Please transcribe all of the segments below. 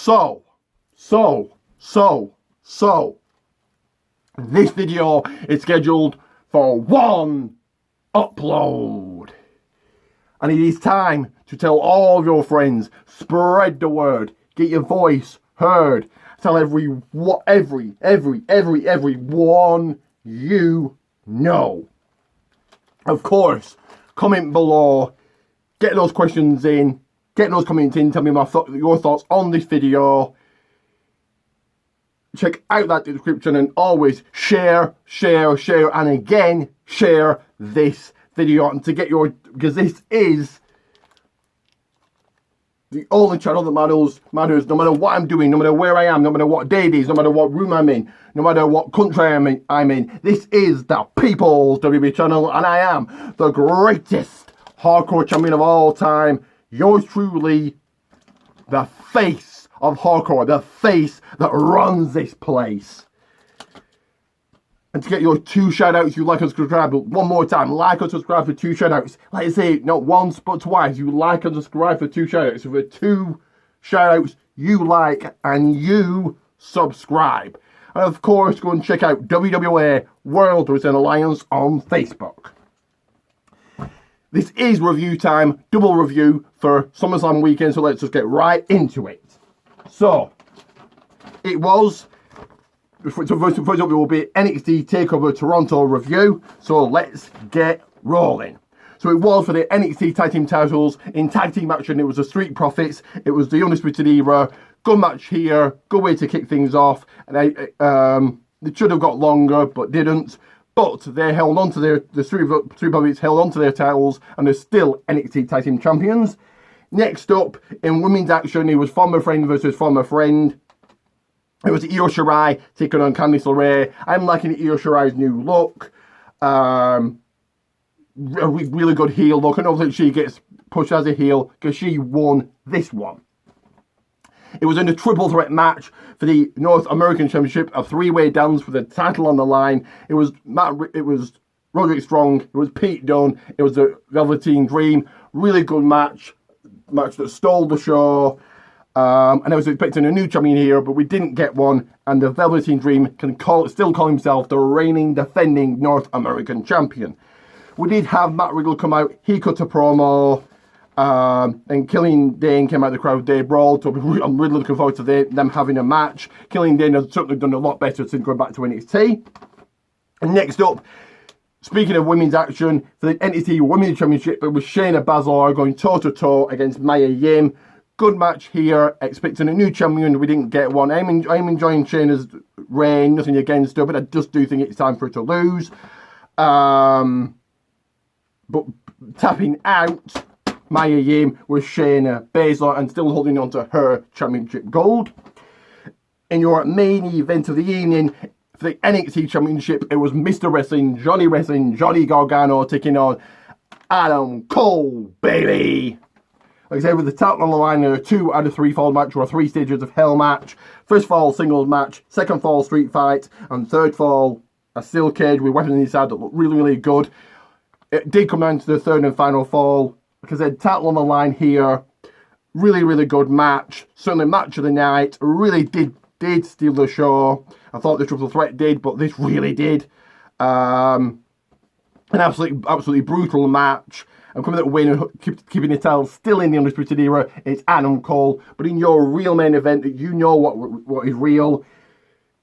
This video is scheduled for one upload. And it is time to tell all your friends, spread the word, get your voice heard, tell everyone you know. Of course, comment below, get those questions in, get those comments in, tell me your thoughts on this video. Check out that description and always share, and again, share this video. And to get your, because this is the only channel that matters, no matter what I'm doing, no matter where I am, no matter what day it is, no matter what room I'm in, no matter what country I'm in. This is the People's WWE channel, and I am the greatest hardcore champion of all time. Yours truly, the face of hardcore, the face that runs this place. And to get your 2 shout-outs, you like and subscribe. But one more time, like and subscribe for 2 shout-outs. Like I say, not once but twice. You like and subscribe for 2 shout-outs. So for 2 shout-outs, you like and you subscribe. And of course, go and check out WWE World Wrestling Alliance on Facebook. This is review time, double review for Summerslam weekend. So let's just get right into it. So, it was, first up it will be NXT TakeOver Toronto review, so let's get rolling. So it was for the NXT Tag Team titles in tag team action. It was the Street Profits, it was the Undisputed Era, good match here, good way to kick things off, and they should have got longer, but didn't. But they held on to the Street Profits held on to their titles, and they're still NXT Tag Team champions. Next up, in women's action, it was former friend versus former friend. It was Io Shirai taking on Candice LeRae. I'm liking Io Shirai's new look. A really good heel look. I don't think she gets pushed as a heel because she won this one. It was in a triple threat match for the North American Championship, a 3-way dance with the title on the line. It was Roderick Strong, it was Pete Dunne, it was the Velveteen Dream. Really good match that stole the show, and I was expecting a new champion here, but we didn't get one, and the Velveteen Dream can still call himself the reigning, defending North American champion. We did have Matt Riddle come out, he cut a promo, and Killian Dane came out of the crowd, they brawled, so I'm really looking forward to them having a match. Killian Dane has certainly done a lot better since going back to NXT. And next up, speaking of women's action, for the NXT Women's Championship, it was Shayna Baszler going toe-to-toe against Mia Yim. Good match here, expecting a new champion, we didn't get one. I'm enjoying Shayna's reign, nothing against her, but I just do think it's time for her to lose. But tapping out Mia Yim was Shayna Baszler and still holding on to her championship gold. In your main event of the evening, for the NXT Championship, it was Mr. Wrestling, Johnny Gargano taking on Adam Cole, baby. Like I said, with the title on the line, there are 2 out of 3 fall match or a 3 stages of hell match. First fall, singles match. Second fall, street fight. And third fall, a steel cage with weapons inside that looked really, really good. It did come down to the third and final fall. Like I said, title on the line here. Really, really good match. Certainly match of the night. Really did steal the show. I thought the triple threat did, but this really did. An absolutely brutal match. I'm coming out winning, keeping the title still in the Undisputed Era. It's Adam Cole. But in your real main event, you know what is real.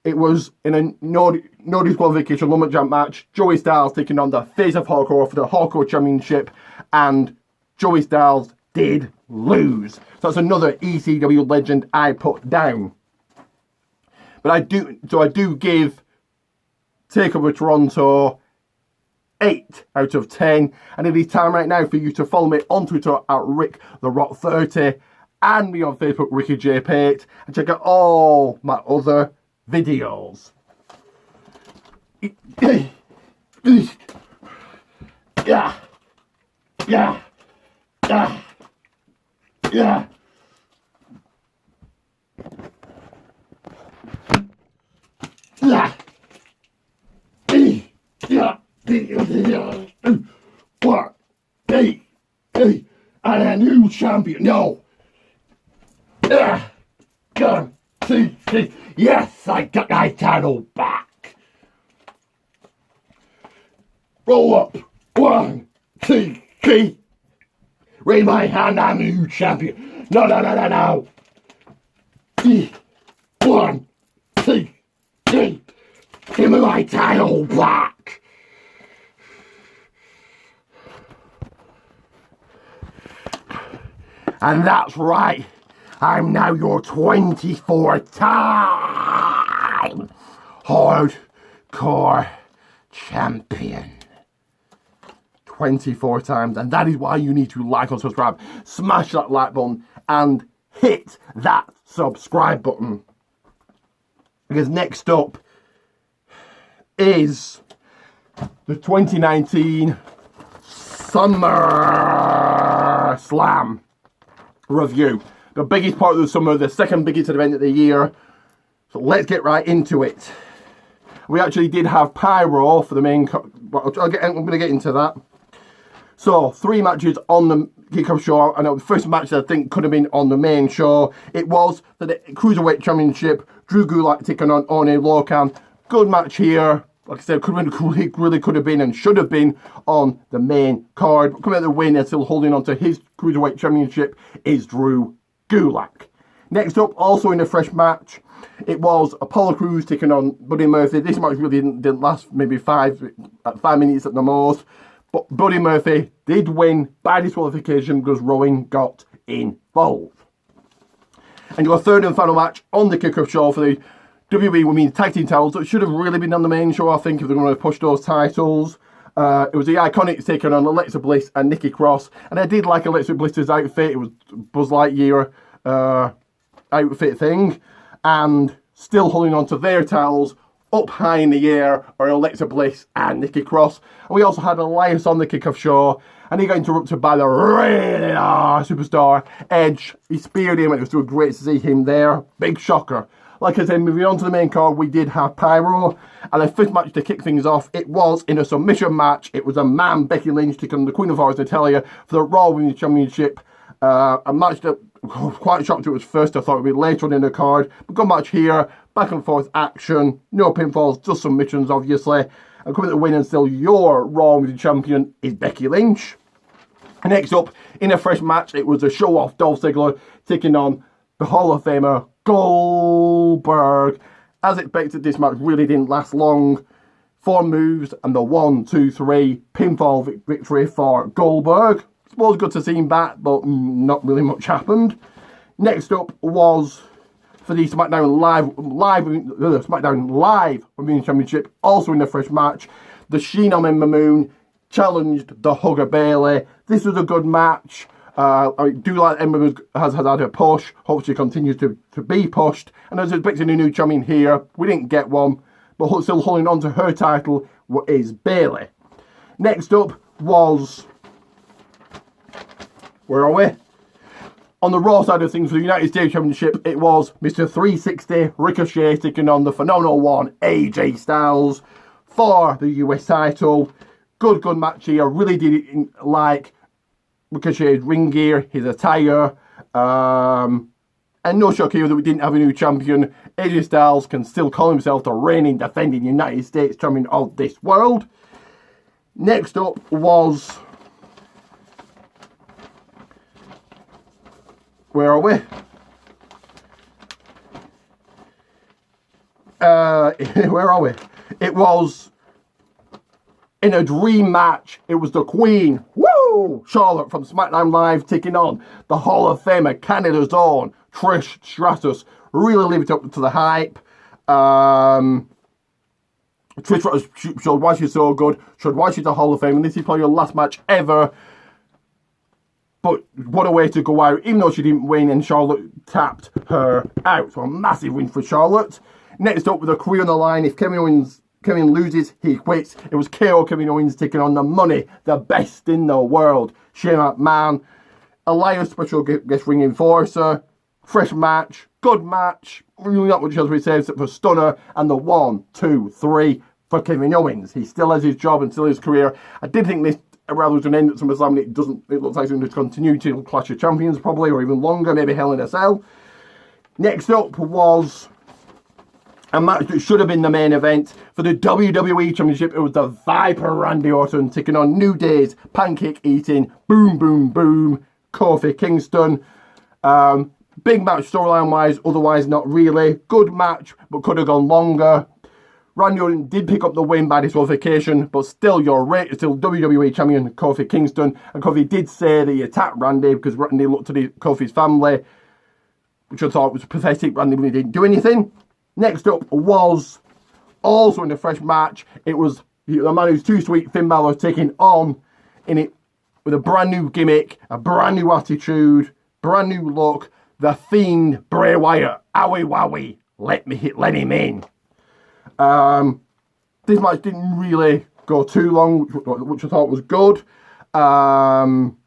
It was in a no disqualification lumberjack match. Joey Styles taking on the face of Hardcore for the Hardcore Championship, and Joey Styles did lose. So that's another ECW legend I put down. But I do give TakeOver Toronto 8 out of 10. And it is time right now for you to follow me on Twitter at RickTheRock30 and me on Facebook, Ricky J. Pate, and check out all my other videos. What? Hey, and a new champion. No. 1, 2, 3. Yes, I got my title back. Roll up. 1, 2, 3. Raise my hand, I'm a new champion. No. 1, 2, 3. Give me my title back. And that's right. I'm now your 24th time hardcore champion. 24 times, and that is why you need to like and subscribe. Smash that like button and hit that subscribe button, because next up is the 2019 Summerslam review. The biggest part of the summer, the second biggest event of the year. So let's get right into it. We actually did have pyro for the main. I'm going to get into that. So 3 matches on the kickoff show. I know the first match that I think could have been on the main show. It was for the Cruiserweight Championship. Drew Gulak taking on Oni Lokan. Good match here. Like I said, really could have been and should have been on the main card. But coming out the win and still holding on to his Cruiserweight Championship is Drew Gulak. Next up, also in a fresh match, it was Apollo Crews taking on Buddy Murphy. This match really didn't last, maybe 5 minutes at the most. But Buddy Murphy did win by disqualification because Rowan got involved. And your third and final match on the kickoff show for the WWE Women's Tag Team titles. It should have really been on the main show, I think, if they're going to push those titles. It was the Iconics taking on Alexa Bliss and Nikki Cross. And I did like Alexa Bliss's outfit. It was Buzz Lightyear outfit thing. And still holding on to their titles up high in the air are Alexa Bliss and Nikki Cross. And we also had Elias on the kickoff show, and he got interrupted by the Rated-R superstar Edge. He speared him, and it was still great to see him there. Big shocker. Like I said, moving on to the main card, we did have pyro, and the fifth match to kick things off, it was in a submission match. It was a man, Becky Lynch, taking on the Queen of Hearts, Natalya, for the Raw Women's Championship. A match that I was quite shocked it was first. I thought it would be later on in the card. But good match here. Back and forth action. No pinfalls, just submissions, obviously. And coming to win and still your Raw Women's Champion is Becky Lynch. Next up, in a fresh match, it was a show-off Dolph Ziggler taking on the Hall of Famer Goldberg. As expected, this match really didn't last long. 4 moves and the 1, 2, 3 pinfall victory for Goldberg. It was good to see him back, but not really much happened. Next up was for the SmackDown Live Women's Championship, also in the fresh match. The Sheenom and Mamoon challenged the Hugger Bailey. This was a good match. I do like Emma has had a push. Hope she continues to be pushed. And as expecting a new champion here, we didn't get one, but still holding on to her title is Bailey. Next up was, where are we? On the Raw side of things for the United States Championship, it was Mr. 360 Ricochet taking on the phenomenal one, AJ Styles, for the US title. Good match here. Really did like Ricochet's ring gear, his attire. And no shock here that we didn't have a new champion. AJ Styles can still call himself the reigning, defending United States champion of this world. Next up was, where are we? Where are we? It was in a dream match. It was the Queen, woo, Charlotte from SmackDown Live taking on the Hall of Famer, Canada's own Trish Stratus. Really lived up to the hype. Trish showed why she's so good, showed why she's a Hall of Fame, and this is probably her last match ever. But what a way to go out, even though she didn't win and Charlotte tapped her out. So a massive win for Charlotte. Next up with a career on the line, if Kevin loses, he quits. It was KO Kevin Owens taking on the Money, the best in the world, Shane McMahon. Elias, special guest ring enforcer. Fresh match, good match. Really not much else we say except for Stunner and the 1, 2, 3 for Kevin Owens. He still has his job and still his career. I did think this rather was going to end at SummerSlam, it looks like it's going to continue till Clash of Champions probably, or even longer, maybe Hell in a Cell. Next up was a match that should have been the main event for the WWE Championship. It was the Viper Randy Orton taking on New Day's pancake eating, boom, boom, boom, Kofi Kingston. Big match storyline wise, otherwise not really. Good match, but could have gone longer. Randy Orton did pick up the win by disqualification, but still still WWE Champion Kofi Kingston. And Kofi did say that he attacked Randy because Randy looked at Kofi's family, which I thought was pathetic. Randy really didn't do anything. Next up was, also in a fresh match, it was the man who's too sweet, Finn Balor, taking on in it with a brand new gimmick, a brand new attitude, brand new look, the Fiend Bray Wyatt. Owie wowie, let him in. This match didn't really go too long, which I thought was good. I'm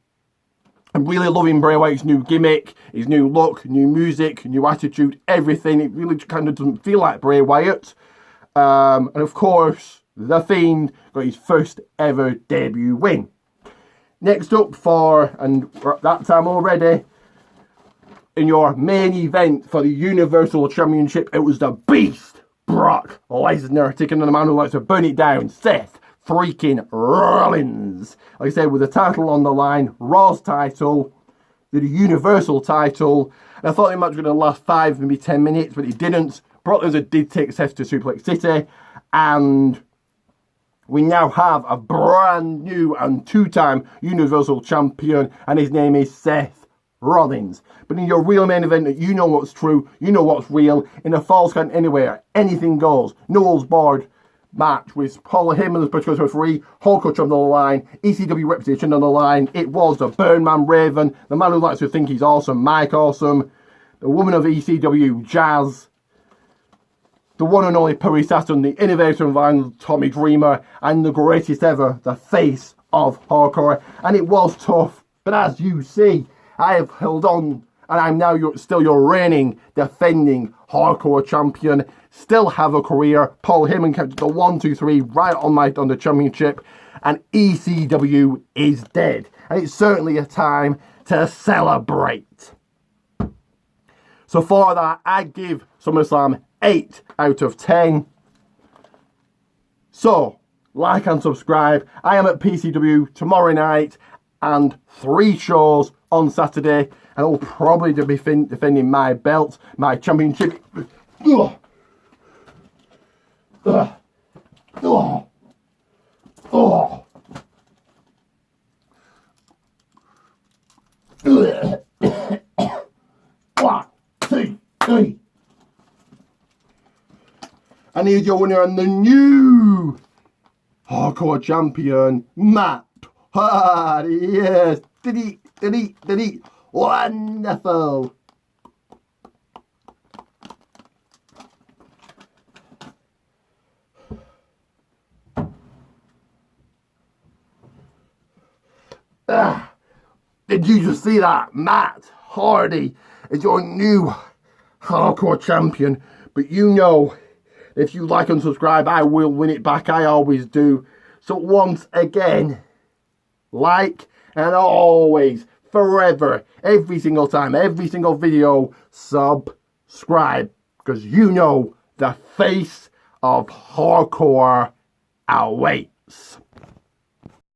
really loving Bray Wyatt's new gimmick, his new look, new music, new attitude, everything. It really kind of doesn't feel like Bray Wyatt. And of course, The Fiend got his first ever debut win. Next up and we're at that time already, in your main event for the Universal Championship, it was the Beast, Brock Lesnar, taking on the man who likes to burn it down, Seth freaking Rollins. Like I said, with the title on the line, Raw's title, the Universal title. And I thought the match was going to last 5, maybe 10 minutes, but it didn't. Brock Lesnar did take Seth to Suplex City, and we now have a brand new and 2-time Universal Champion, and his name is Seth Rollins. But in your real main event, you know what's true, you know what's real. In a false count anywhere, anything goes. No holds barred match with Paul Heyman as particular referee, Hulk Hogan on the line, ECW reputation on the line. It was the Burn Man Raven, the man who likes to think he's awesome, Mike Awesome, the woman of ECW, Jazz, the one and only Perry Saturn, the innovator of vinyl, Tommy Dreamer, and the greatest ever, the face of hardcore. And it was tough, but as you see, I have held on, and I'm now still your reigning, defending hardcore champion. Still have a career. Paul Heyman kept the 1, 2, 3 right on the championship, and ECW is dead. And it's certainly a time to celebrate. So for that, I give SummerSlam 8 out of 10. So, like and subscribe. I am at PCW tomorrow night and 3 shows on Saturday, and I will probably be defending my belt, my championship. Ugh. Ugh. Ugh. Ugh. Ugh. 1, 2, 3. And here's your winner and the new hardcore champion, Matt Hardy. Yes, did he? Wonderful. Did you just see that? Matt Hardy is your new hardcore champion. But you know, if you like and subscribe, I will win it back. I always do. So once again, like and always, forever, every single time, every single video, subscribe. Because you know the face of hardcore awaits.